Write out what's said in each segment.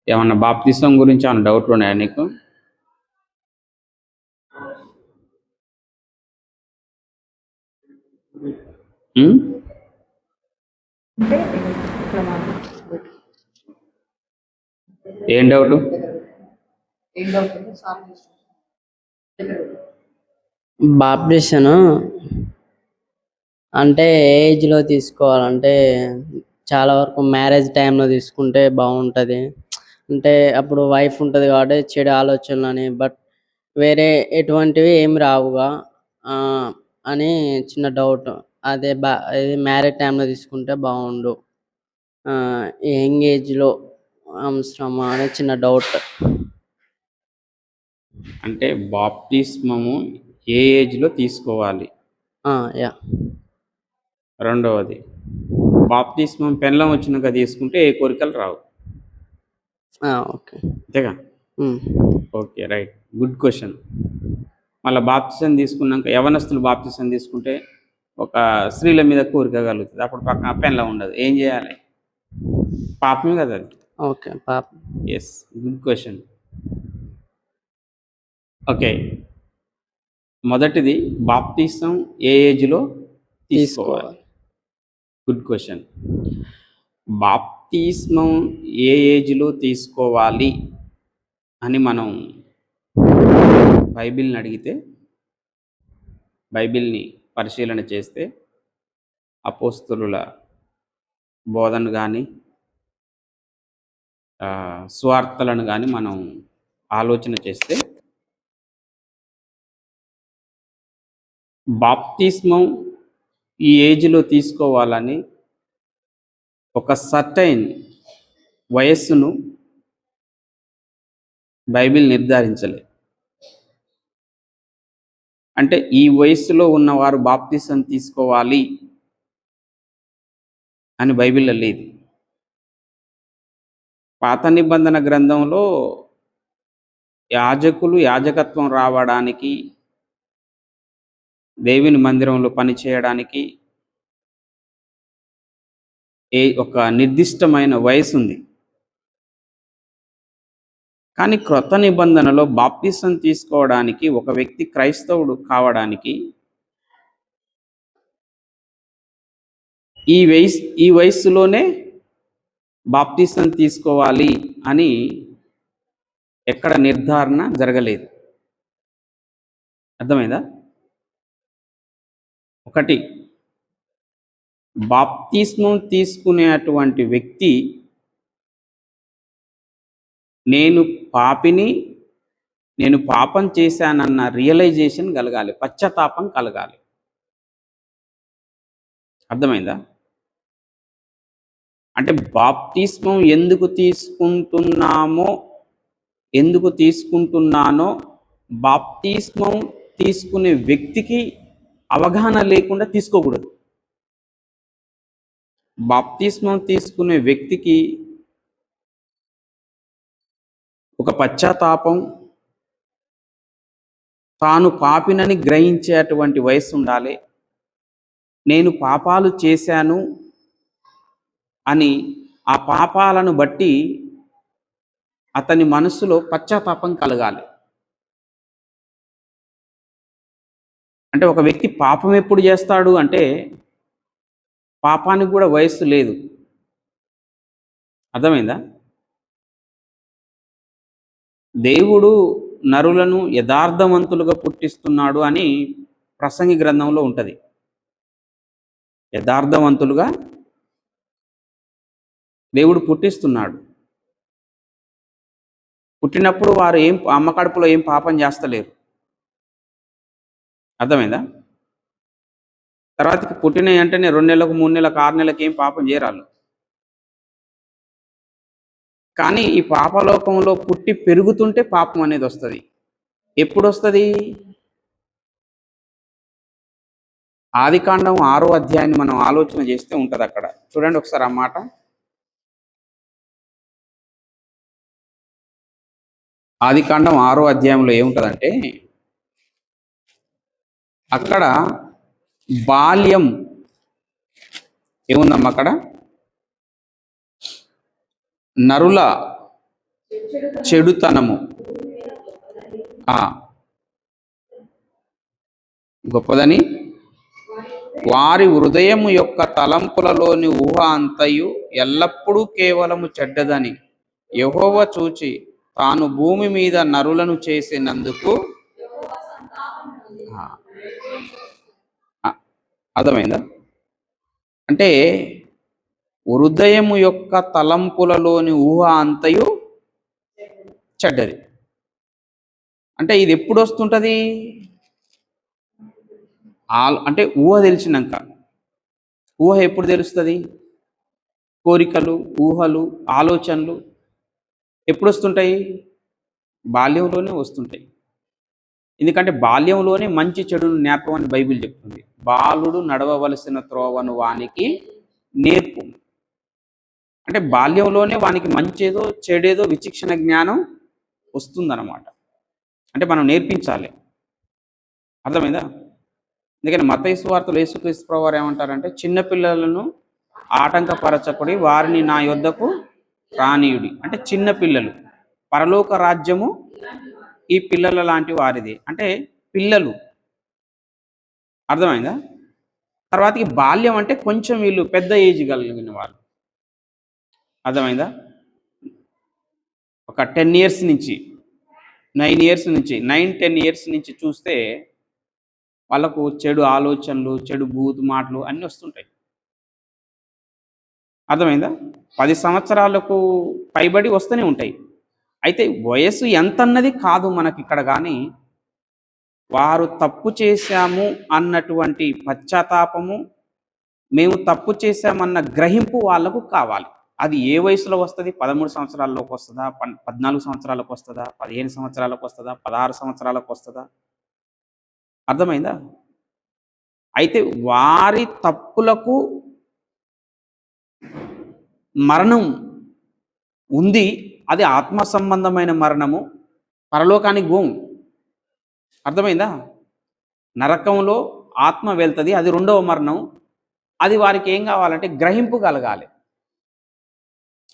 ఏమన్నా బాప్తిసం గురించి ఏమన్నా డౌట్లు ఉన్నాయా నీకు? ఉమ్? ఏం డౌట్? బాప్టిషన్ అంటే ఏ ఏజ్లో తీసుకోవాలంటే చాలా వరకు మ్యారేజ్ టైంలో తీసుకుంటే బాగుంటుంది. అంటే అప్పుడు వైఫ్ ఉంటుంది కాబట్టి చెడు ఆలోచనలని బట్ వేరే ఎటువంటివి ఏమి రావుగా ఆ, అని చిన్న డౌట్. అది మ్యారేజ్ టైంలో తీసుకుంటే బాగుండు, ఈ యంగ్ ఏజ్లో అవసరమా అనే చిన్న డౌట్. అంటే బాప్తిస్మము ఏ ఏజ్లో తీసుకోవాలి? యా. రెండవది, బాప్తిస్మం పెళ్ళం వచ్చినాక తీసుకుంటే ఏ కోరికలు రావు. ఓకే. అంతేగా? Okay, right, good question. మళ్ళీ బాప్తిసం తీసుకున్నాక యవనస్తులు బాప్తిసం తీసుకుంటే ఒక స్త్రీల మీద కోరిక కలుగుతుంది, అప్పుడు పక్కన పెళ్ళం ఉండదు, ఏం చేయాలి? పాపమే కదా అది. ఓకే, పాప. Yes, good question. ఓకే, మొదటిది బాప్తిసం ఏ ఏజ్లో తీసుకోవాలి? Good question. బాప్తిస్మం ఏ ఏజ్లో తీసుకోవాలి అని మనం బైబిల్ని అడిగితే, బైబిల్ని పరిశీలన చేస్తే, అపోస్తలుల బోధన కానీ సువార్తలను కానీ మనం ఆలోచన చేస్తే, బాప్తిస్మం ఈ ఏజ్లో తీసుకోవాలని ఒక సర్టైన్ వయస్సును బైబిల్ నిర్ధారించలే. అంటే ఈ వయస్సులో ఉన్నవారు బాప్తిసం తీసుకోవాలి అని బైబిల్లో లేదు. పాత నిబంధన గ్రంథంలో యాజకులు యాజకత్వం రావడానికి, దేవుని మందిరంలో పనిచేయడానికి ఒక నిర్దిష్టమైన వయసు ఉంది. కానీ క్రొత్త నిబంధనలో బాప్తిసం తీసుకోవడానికి, ఒక వ్యక్తి క్రైస్తవుడు కావడానికి ఈ వయస్సులోనే బాప్తిసం తీసుకోవాలి అని ఎక్కడ నిర్ధారణ జరగలేదు. అర్థమైందా? ఒకటి, బాప్తిస్మం తీసుకునేటువంటి వ్యక్తి నేను పాపిని, నేను పాపం చేశానన్న రియలైజేషన్ కలగాలి, పశ్చాత్తాపం కలగాలి. అర్థమైందా? అంటే బాప్తిస్మం ఎందుకు తీసుకుంటున్నానో బాప్తిస్మం తీసుకునే వ్యక్తికి అవగాహన లేకుండా తీసుకోకూడదు. బాప్తిస్మం తీసుకునే వ్యక్తికి ఒక పశ్చాత్తాపం, తాను పాపినని గ్రహించేటువంటి వయసు ఉండాలి. నేను పాపాలు చేశాను అని ఆ పాపాలను బట్టి అతని మనసులో పశ్చాత్తాపం కలగాలి. అంటే ఒక వ్యక్తి పాపం ఎప్పుడు చేస్తాడు అంటే, పాపానికి కూడా వయస్సు లేదు. అర్థమైందా? దేవుడు నరులను యథార్థవంతులుగా పుట్టిస్తున్నాడు అని ప్రసంగి గ్రంథంలో ఉంటుంది. యథార్థవంతులుగా దేవుడు పుట్టిస్తున్నాడు. పుట్టినప్పుడు వారు అమ్మ కడుపులో ఏం పాపం చేస్తలేరు. అర్థమైందా? తర్వాతకి పుట్టిన వెంటనే 2 నెలలకు 3 నెలలకు 6 నెలలకు ఏం పాపం చేయరాళ్ళు. కానీ ఈ పాపలోకంలో పుట్టి పెరుగుతుంటే పాపం అనేది వస్తుంది. ఎప్పుడు వస్తుంది? ఆదికాండం 6వ అధ్యాయాన్ని మనం ఆలోచన చేస్తే ఉంటుంది. అక్కడ చూడండి ఒకసారి ఆ మాట. ఆదికాండం 6వ అధ్యాయంలో ఏముంటుందంటే, అక్కడ బాల్యం ఏముందమ్మా? అక్కడ నరుల చెడుతనము ఆ, గొప్పదని వారి హృదయము యొక్క తలంపులలోని ఊహ అంతయు ఎల్లప్పుడూ కేవలము చెడ్డదని యెహోవా చూచి తాను భూమి మీద నరులను చేసినందుకు ఆ, ఆ, అర్థమైందా? అంటే హృదయము యొక్క తలంపులలోని ఊహ అంతయు చెడ్డది. అంటే ఇది ఎప్పుడు వస్తుంటది? అంటే ఊహ తెలిసినాక. ఊహ ఎప్పుడు తెలుస్తుంది? కోరికలు, ఊహలు, ఆలోచనలు ఎప్పుడు వస్తుంటాయి? బాల్యంలోనే వస్తుంటాయి. ఎందుకంటే బాల్యంలోనే మంచి చెడును నేర్పం అని బైబిల్ చెప్తుంది. బాలుడు నడవవలసిన త్రోవను వానికి నేర్పు. అంటే బాల్యంలోనే వానికి మంచేదో చెడేదో విచక్షణ జ్ఞానం వస్తుందన్నమాట. అంటే మనం నేర్పించాలి. అర్థమైందా? అందుకని మత్తయి సువార్తలో యేసుక్రీస్తు ప్రభువారు ఏమంటారంటే, చిన్నపిల్లలను ఆటంకపరచకుడి, వారిని నా యొద్దకు రానీయుడి. అంటే చిన్న పిల్లలు, పరలోక రాజ్యము ఈ పిల్లల లాంటి వారిది. అంటే పిల్లలు, అర్థమైందా? తర్వాతకి బాల్యం అంటే కొంచెం వీళ్ళు పెద్ద ఏజ్ కలిగిన వాళ్ళు, అర్థమైందా? ఒక 10 ఇయర్స్ నుంచి 9 ఇయర్స్ నుంచి 9-10 ఇయర్స్ నుంచి చూస్తే వాళ్ళకు చెడు ఆలోచనలు, చెడు బూతు మాటలు అన్నీ వస్తుంటాయి. అర్థమైందా? 10 సంవత్సరాలకు పైబడి వస్తూనే ఉంటాయి. అయితే వయస్సు ఎంతన్నది కాదు మనకి ఇక్కడ, కానీ వారు తప్పు చేశాము అన్నటువంటి పశ్చాత్తాపము, మేము తప్పు చేశామన్న గ్రహింపు వాళ్ళకు కావాలి. అది ఏ వయసులో వస్తుంది? 13 సంవత్సరాల్లోకి వస్తుందా? 14 సంవత్సరాలకు వస్తుందా? 15 సంవత్సరాలకు వస్తుందా? 16 సంవత్సరాలకు వస్తుందా? అర్థమైందా? అయితే వారి తప్పులకు మరణం ఉంది. అది ఆత్మ సంబంధమైన మరణము. పరలోకానికి పోం. అర్థమైందా? నరకంలో ఆత్మ వెళ్తుంది, అది రెండవ మరణం. అది వారికి ఏం కావాలంటే గ్రహింపు కలగాలి.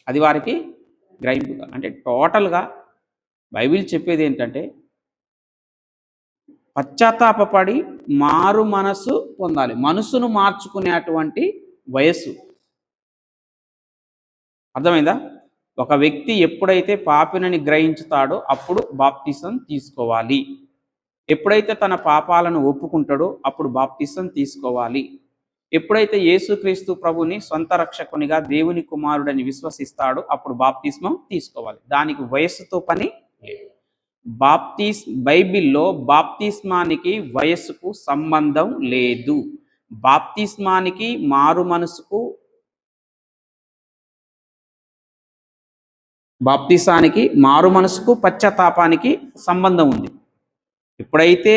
అది వారికి గ్రహింపు అంటే టోటల్గా బైబిల్ చెప్పేది ఏంటంటే, పశ్చాత్తాపడి మారు మనస్సు పొందాలి. మనస్సును మార్చుకునేటువంటి వయస్సు. అర్థమైందా? ఒక వ్యక్తి ఎప్పుడైతే పాపినని గ్రహించుతాడో అప్పుడు బాప్తిసం తీసుకోవాలి. ఎప్పుడైతే తన పాపాలను ఒప్పుకుంటాడో అప్పుడు బాప్తిసం తీసుకోవాలి. ఎప్పుడైతే యేసుక్రీస్తు ప్రభుని సొంత రక్షకునిగా దేవుని కుమారుడని విశ్వసిస్తాడో అప్పుడు బాప్తిస్మం తీసుకోవాలి. దానికి వయస్సుతో పని లేదు. బైబిల్లో బాప్తిస్మానికి వయస్సుకు సంబంధం లేదు. బాప్తిస్మానికి మారు మనసుకు, బాప్తిసానికి మారు మనసుకు పశ్చాత్తాపానికి సంబంధం ఉంది. ఎప్పుడైతే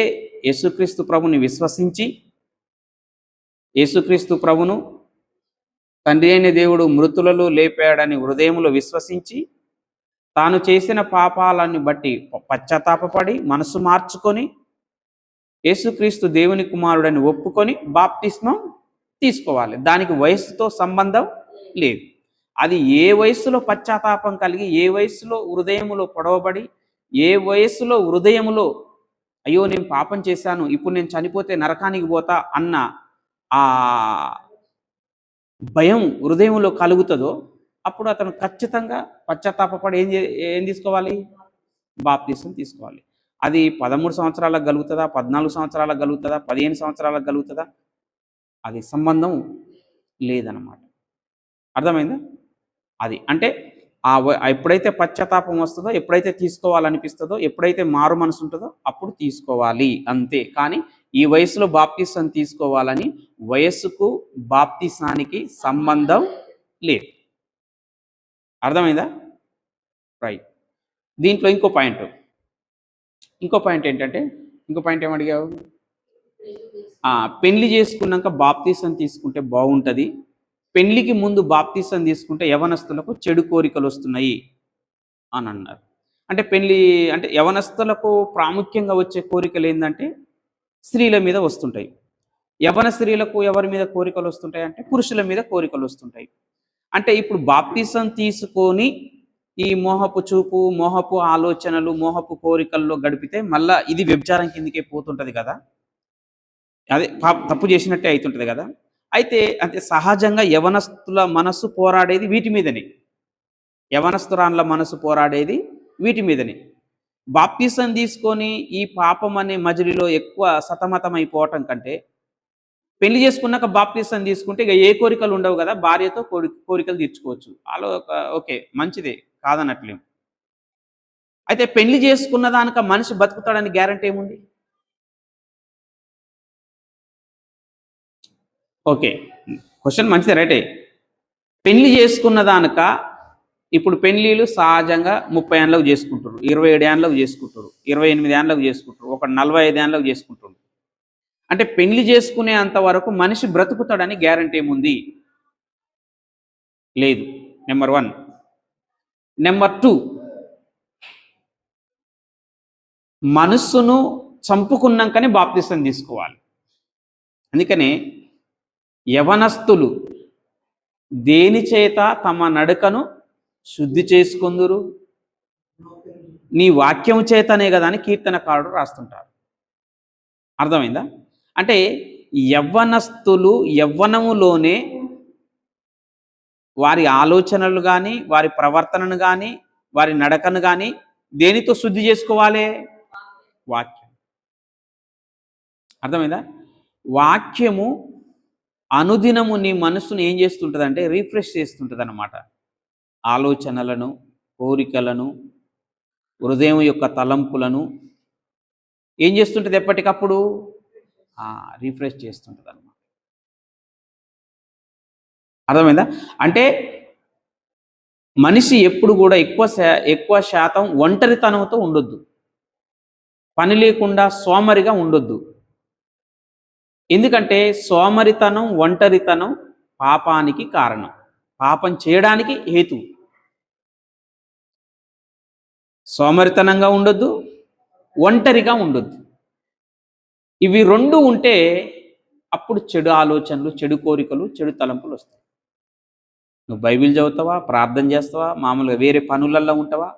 యేసుక్రీస్తు ప్రభుని విశ్వసించి, యేసుక్రీస్తు ప్రభును తండ్రి అయిన దేవుడు మృతులలో లేపాడని హృదయంలో విశ్వసించి, తాను చేసిన పాపాలను బట్టి పశ్చాత్తాపడి మనసు మార్చుకొని యేసుక్రీస్తు దేవుని కుమారుడని ఒప్పుకొని బాప్తిస్మం తీసుకోవాలి. దానికి వయస్సుతో సంబంధం లేదు. అది ఏ వయస్సులో పశ్చాత్తాపం కలిగి, ఏ వయస్సులో హృదయములో పొడవబడి, ఏ వయస్సులో హృదయములో అయ్యో నేను పాపం చేశాను, ఇప్పుడు నేను చనిపోతే నరకానికి పోతా అన్న ఆ భయం హృదయంలో కలుగుతుందో అప్పుడు అతను ఖచ్చితంగా పశ్చాత్తాపడి ఏం తీసుకోవాలి? బాప్తిసం తీసుకోవాలి. అది 13 సంవత్సరాలకు కలుగుతుందా? 14 సంవత్సరాలకు కలుగుతుందా? 15 సంవత్సరాలకు కలుగుతుందా? అది సంబంధం లేదన్నమాట. అర్థమైందా? అది అంటే ఎప్పుడైతే పశ్చాత్తాపం వస్తుందో, ఎప్పుడైతే తీసుకోవాలనిపిస్తుందో, ఎప్పుడైతే మారు మనసు ఉంటుందో అప్పుడు తీసుకోవాలి, అంతే. కానీ ఈ వయసులో బాప్తిసం తీసుకోవాలని వయస్సుకు బాప్తిసానికి సంబంధం లేదు. అర్థమైందా? రైట్. దీంట్లో ఇంకో పాయింట్ ఏంటంటే, ఇంకో పాయింట్ ఏమడిగావు? పెళ్లి చేసుకున్నాక బాప్తిసం తీసుకుంటే బాగుంటుంది, పెళ్లికి ముందు బాప్తిసం తీసుకుంటే యవనస్తులకు చెడు కోరికలు వస్తున్నాయి అని అన్నారు. అంటే పెళ్లి అంటే యవనస్తులకు ప్రాముఖ్యంగా వచ్చే కోరికలు ఏంటంటే స్త్రీల మీద వస్తుంటాయి. యవన స్త్రీలకు ఎవరి మీద కోరికలు వస్తుంటాయి అంటే పురుషుల మీద కోరికలు వస్తుంటాయి. అంటే ఇప్పుడు బాప్తిసం తీసుకొని ఈ మోహపు చూపు, మోహపు ఆలోచనలు, మోహపు కోరికల్లో గడిపితే మళ్ళా ఇది వ్యభిచారం కిందకే పోతుంటది కదా. అదే తప్పు చేసినట్టే అవుతుంటది కదా. అయితే అంటే సహజంగా యవనస్తుల మనస్సు పోరాడేది వీటి మీదనే. యవనస్తురాన్ల మనసు పోరాడేది వీటి మీదనే. బాప్తిసం తీసుకొని ఈ పాపం అనే మజిలీలో ఎక్కువ సతమతం అయిపోవటం కంటే పెళ్లి చేసుకున్నాక బాప్తిసం తీసుకుంటే ఇక ఏ కోరికలు ఉండవు కదా, భార్యతో కోరికలు తీర్చుకోవచ్చు. అలా ఓకే, మంచిదే, కాదనట్లేం. అయితే పెళ్లి చేసుకున్న దానిక మనిషి బతుకుతాడని గ్యారంటీ ఏముంది? ఓకే, క్వశ్చన్ మంచిదే, రైటే. పెళ్లి చేసుకున్న దానిక ఇప్పుడు పెళ్లిళ్ళు సహజంగా 30 ఏళ్ళకు చేసుకుంటారు, 27 ఏళ్ళకు చేసుకుంటారు, 28 ఏళ్ళకు చేసుకుంటారు, ఒక 45 ఏళ్ళకు చేసుకుంటారు. అంటే పెళ్లి చేసుకునే అంతవరకు మనిషి బ్రతుకుతాడని గ్యారంటీ ఏముంది? లేదు. నెంబర్ 1. నెంబర్ 2, మనస్సును చంపుకున్నాకనే బాప్తిసం తీసుకోవాలి. అందుకనే యవనస్తులు దేని చేత తమ నడకను శుద్ధి చేసుకుందురు? నీ వాక్యము చేతనే కదా అని కీర్తనకారుడు రాస్తుంటారు. అర్థమైందా? అంటే యవ్వనస్తులు యవ్వనములోనే వారి ఆలోచనలు కానీ, వారి ప్రవర్తనను కానీ, వారి నడకను కానీ దేనితో శుద్ధి చేసుకోవాలి? వాక్యం. అర్థమైందా? వాక్యము అనుదినము నీ మనస్సును ఏం చేస్తుంటుందంటే రిఫ్రెష్ చేస్తుంటుంది అన్నమాట. ఆలోచనలను, కోరికలను, హృదయం యొక్క తలంపులను ఏం చేస్తుంటుంది? ఎప్పటికప్పుడు రిఫ్రెష్ చేస్తుంటుంది అన్నమాట. అర్థమైందా? అంటే మనిషి ఎప్పుడు కూడా ఎక్కువ శాతం ఒంటరితనంతో ఉండొద్దు, పని లేకుండా సోమరిగా ఉండొద్దు. ఎందుకంటే సోమరితనం, ఒంటరితనం పాపానికి కారణం, పాపం చేయడానికి హేతు. సోమరితనంగా ఉండొద్దు, ఒంటరిగా ఉండొద్దు. ఇవి రెండు ఉంటే అప్పుడు చెడు ఆలోచనలు, చెడు కోరికలు, చెడు తలంపులు వస్తాయి. నువ్వు బైబిల్ చదువుతావా, ప్రార్థన చేస్తావా, మామూలుగా వేరే పనులల్లో ఉంటావా?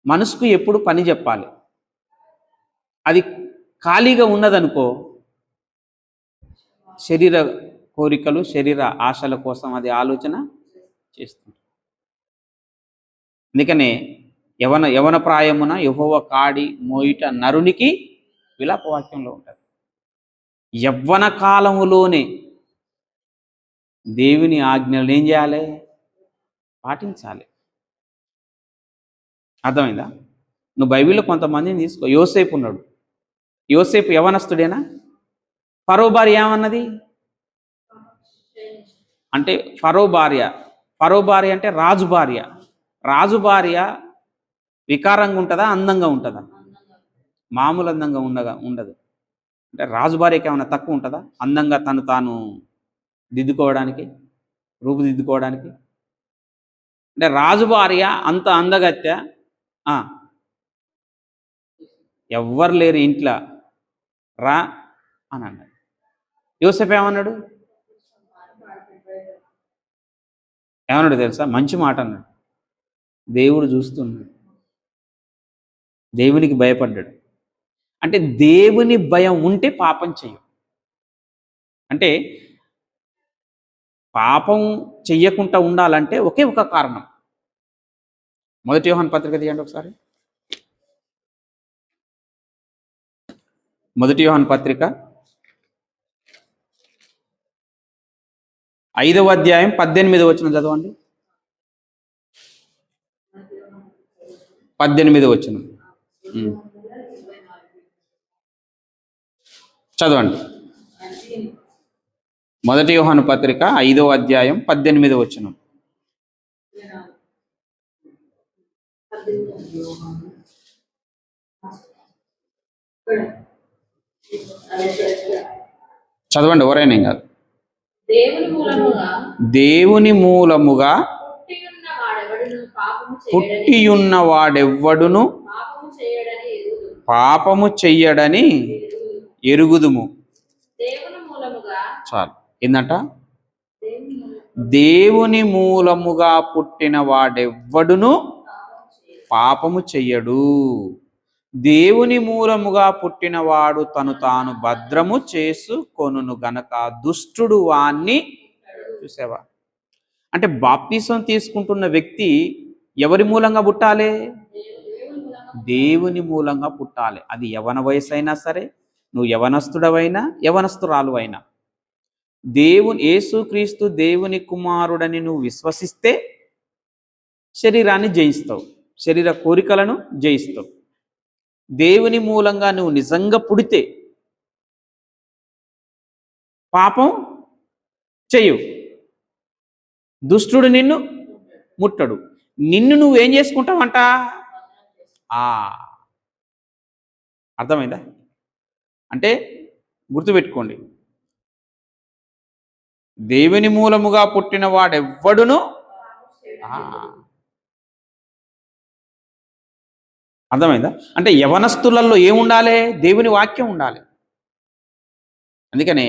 మనసుకు ఎప్పుడు పని చెప్పాలి. అది ఖాళీగా ఉన్నదనుకో, శరీర కోరికలు, శరీర ఆశల కోసం అది ఆలోచన చేస్తుంది. అందుకనే యవన ప్రాయమున యెహోవా కాడి మోయిట నరునికి విలాపవాక్యంలో ఉంటుంది. యవ్వన కాలములోనే దేవుని ఆజ్ఞలు ఏం చేయాలి? పాటించాలి. అర్థమైందా? నువ్వు బైబిల్లో కొంతమందిని తీసుకో. యోసేపు ఉన్నాడు. యోసేపు యవనస్తుడేనా? ఫరో భార్య ఏమన్నది అంటే, ఫరో భార్య అంటే రాజు భార్య. రాజు భార్య వికారంగా ఉంటుందా, అందంగా ఉంటుందా? మామూలు అందంగా ఉండదు. అంటే రాజు భార్యకి ఏమైనా తక్కువ ఉంటుందా అందంగా తను తాను దిద్దుకోవడానికి, రూపుదిద్దుకోవడానికి? అంటే రాజు భార్య అంత అందగత్య, ఎవ్వరు లేరు ఇంట్లో, రా అని అన్నాడు. యోసేపు ఏమన్నాడు తెలుసా? మంచి మాట అన్నాడు. దేవుడు చూస్తున్నాడు, దేవునికి భయపడ్డాడు. అంటే దేవుని భయం ఉంటే పాపం చెయ్యం. అంటే పాపం చెయ్యకుండా ఉండాలంటే ఒకే ఒక కారణం. 1 యోహాను పత్రిక తీయండి ఒకసారి. 1 యోహాను పత్రిక 5వ అధ్యాయం 18వ వచనం చదవండి. 18వ వచనం చదవండి. 1 యోహాను పత్రిక 5వ అధ్యాయం 18వ వచనం. చదవండి, ఎవరైనా కాదు. దేవుని మూలముగా పుట్టియున్న వాడెవ్వడును పాపము చెయ్యడని ఎరుగుదుము. చాలు. ఏందంట? దేవుని మూలముగా పుట్టిన వాడెవ్వడును పాపము చెయ్యడు. దేవుని మూలముగా పుట్టినవాడు తను తాను భద్రము చేసుకొనును గనక దుష్టుడు వాణ్ణి, చూసావా? అంటే బాప్తిసం తీసుకుంటున్న వ్యక్తి ఎవరి మూలంగా పుట్టాలి? దేవుని మూలంగా పుట్టాలి. అది యవన వయసు అయినా సరే, నువ్వు యవనస్తుడవైనా యవనస్తురాలు అయినా, యేసుక్రీస్తు దేవుని కుమారుడని నువ్వు విశ్వసిస్తే శరీరాన్ని జయిస్తావు, శరీర కోరికలను జయిస్తావు. దేవుని మూలంగా నువ్వు నిజంగా పుడితే పాపం చెయ్యు, దుష్టుడు నిన్ను ముట్టడు. నిన్ను నువ్వేం చేసుకుంటావంట? అర్థమైందా? అంటే గుర్తుపెట్టుకోండి, దేవుని మూలముగా పుట్టిన వాడెవ్వడును అర్థమైందా? అంటే యవనస్తులలో ఏముండాలి? దేవుని వాక్యం ఉండాలి. అందుకనే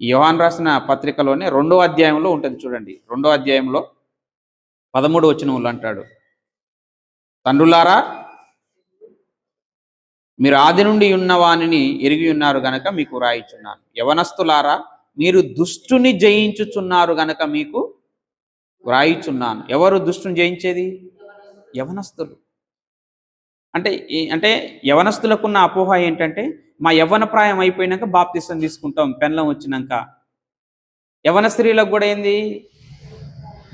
యోహాను రాసిన పత్రికలోనే 2వ అధ్యాయంలో ఉంటుంది చూడండి. 2వ అధ్యాయంలో 13వ వచనంలో అంటాడు, తండ్రులారా మీరు ఆది నుండి ఉన్న వానిని ఎరిగి ఉన్నారు గనక మీకు రాయిచున్నాను. యవనస్తులారా మీరు దుష్టుని జయించుచున్నారు గనక మీకు వ్రాయిచున్నాను. ఎవరు దుష్టుని జయించేది? యవనస్తులు. అంటే యవనస్తులకున్న అపోహ ఏంటంటే, మా యవ్వన ప్రాయం అయిపోయినాక బాప్తిసం తీసుకుంటాం, పెళ్ళం వచ్చినాక. యవన స్త్రీలకు కూడా ఏంది?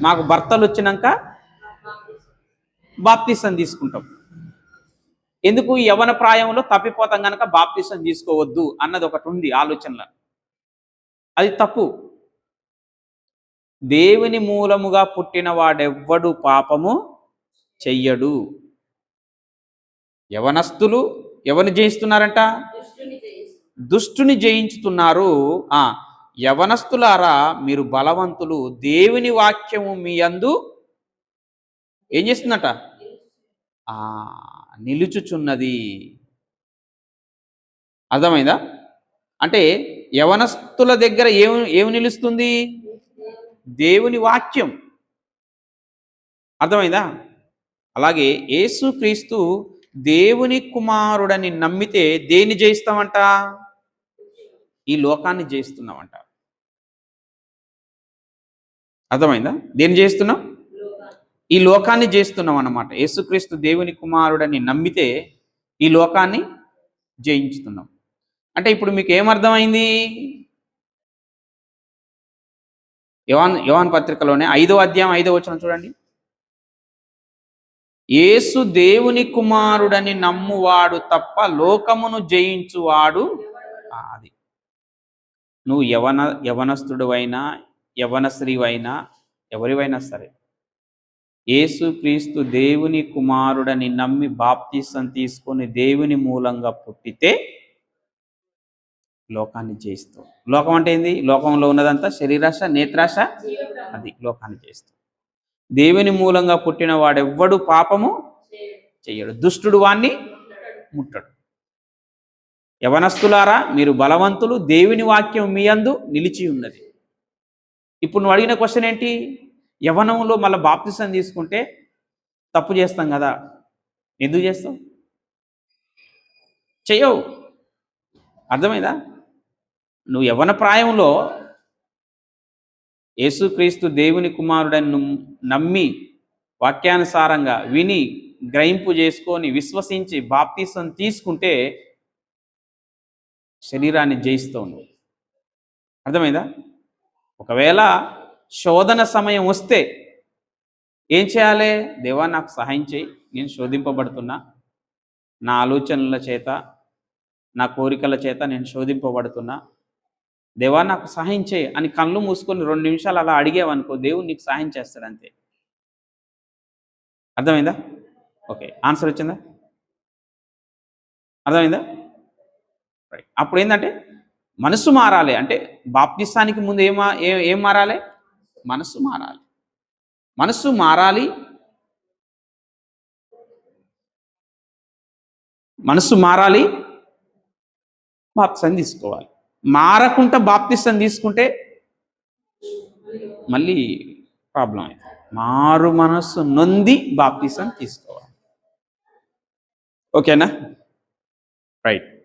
మాకు భర్తలు వచ్చినాక బాప్తిసం తీసుకుంటాం. ఎందుకు? యవన ప్రాయంలో తప్పిపోతాం కనుక బాప్తిసం తీసుకోవద్దు అన్నది ఒకటి ఉంది ఆలోచనలో. అది తప్పు. దేవుని మూలముగా పుట్టిన వాడెవ్వడు పాపము చెయ్యడు. యవనస్తులు ఎవరిని జయిస్తున్నారంట? దుష్టుని జయించుతున్నారు. యవనస్తులారా మీరు బలవంతులు, దేవుని వాక్యము మీ యందు ఏం చేస్తుందట? నిలుచుచున్నది. అర్థమైందా? అంటే యవనస్తుల దగ్గర ఏమి నిలుస్తుంది? దేవుని వాక్యం. అర్థమైందా? అలాగే యేసుక్రీస్తు దేవుని కుమారుడని నమ్మితే దేన్ని జయిస్తామంట? ఈ లోకాన్ని జయిస్తున్నామంట. అర్థమైందా? దేన్ని జయిస్తున్నాం? ఈ లోకాన్ని జయిస్తున్నాం అన్నమాట. యేసుక్రీస్తు దేవుని కుమారుడని నమ్మితే ఈ లోకాన్ని జయించుతున్నాం. అంటే ఇప్పుడు మీకు ఏమర్థమైంది? యోహాను పత్రికలోనే 5వ అధ్యాయం 5వ వచనం చూడండి. యేసు దేవుని కుమారుడని నమ్మువాడు తప్ప లోకమును జయించువాడు. అది నువ్వు యవనస్తుడువైనా యవన స్త్రీవైనా ఎవరివైనా సరే, యేసుక్రీస్తు దేవుని కుమారుడని నమ్మి బాప్తిసం తీసుకొని దేవుని మూలంగా పుట్టితే లోకాన్ని జయిస్తావు. లోకం అంటే ఏంది? లోకంలో ఉన్నదంతా శరీరాశ, నేత్రాశ, అది లోకాన్ని జయిస్తావు. దేవుని మూలంగా పుట్టిన వాడెవ్వడు పాపము చెయ్యడు, దుష్టుడు వాణ్ణి ముట్టడు. యవనస్తులారా మీరు బలవంతులు, దేవుని వాక్యం మీ యందు నిలిచి ఉన్నది. ఇప్పుడు నువ్వు అడిగిన క్వశ్చన్ ఏంటి? యవనంలో మళ్ళీ బాప్తిసం తీసుకుంటే తప్పు చేస్తాం కదా, ఎందుకు చేస్తావు? చెయ్యవు. అర్థమైందా? నువ్వు యవన ప్రాయంలో యేసుక్రీస్తు దేవుని కుమారుడని నమ్మి వాక్యానుసారంగా విని గ్రహింపు చేసుకొని విశ్వసించి బాప్తిసం తీసుకుంటే శరీరాన్ని జయిస్తావు నువ్వు. అర్థమైందా? ఒకవేళ శోధన సమయం వస్తే ఏం చేయాలి? దేవా నాకు సహాయం చేయి, నేను శోధింపబడుతున్నా, నా ఆలోచనల చేత నా కోరికల చేత నేను శోధింపబడుతున్నా, దేవా నాకు సహాయం చేయి అని కళ్ళు మూసుకొని 2 నిమిషాలు అలా అడిగేవనుకో, దేవుడు నీకు సహాయం చేస్తాడు అంతే. అర్థమైందా? ఓకే, ఆన్సర్ వచ్చిందా? అర్థమైందా? రైట్. అప్పుడు ఏంటంటే మనసు మారాలి. అంటే బాప్తిసానికి ముందు ఏం మారాలి? మనసు మారాలి. మనసు మారాలి. మనసు మారాలి, బాప్తిసం తీసుకోవాలి. మారకుండా బాప్తిసం తీసుకుంటే మళ్ళీ ప్రాబ్లం అవుతుంది. మారు మనస్సు నొంది బాప్తిసం తీసుకోవాలి. ఓకేనా? రైట్.